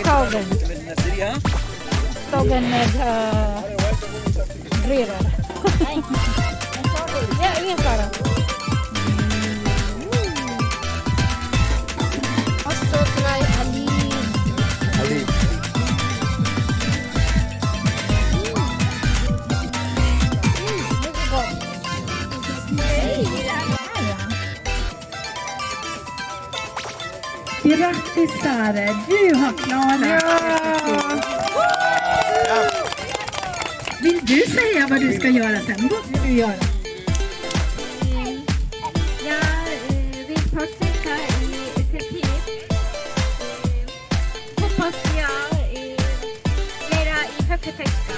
Tagen. Tagen med driver. Ja, ingen fara. Och så try Ali. Grattis Sara, du har klarat. Ja. Vill du säga vad du ska göra sen? Vad vill du göra? Jag vill fortsätta i SLP. Hoppas jag göra i högtekniska.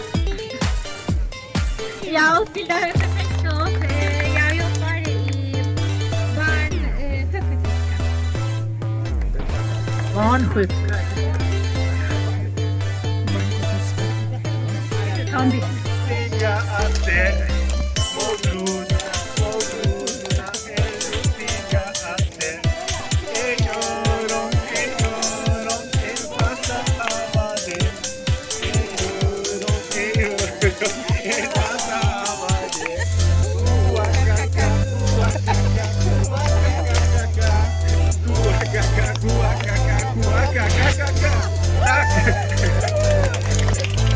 Jag utbildar högtekniska och jag jobbar i högtekniska. Barnsjuka.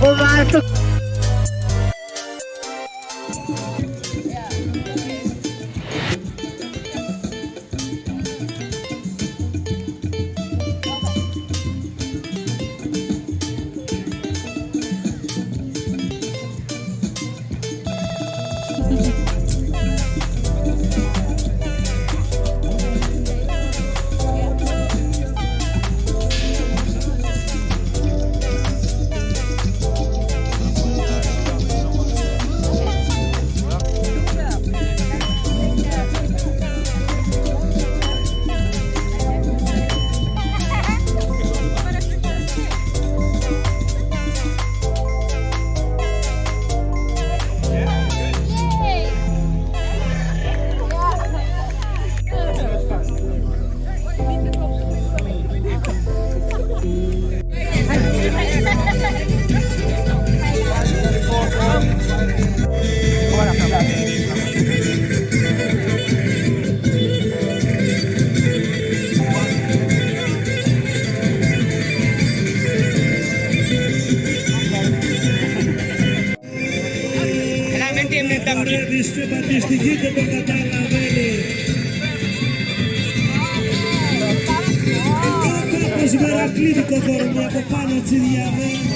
Och varför? Σμερακλίδικο κορμιά από πάνω τσιριαμένο.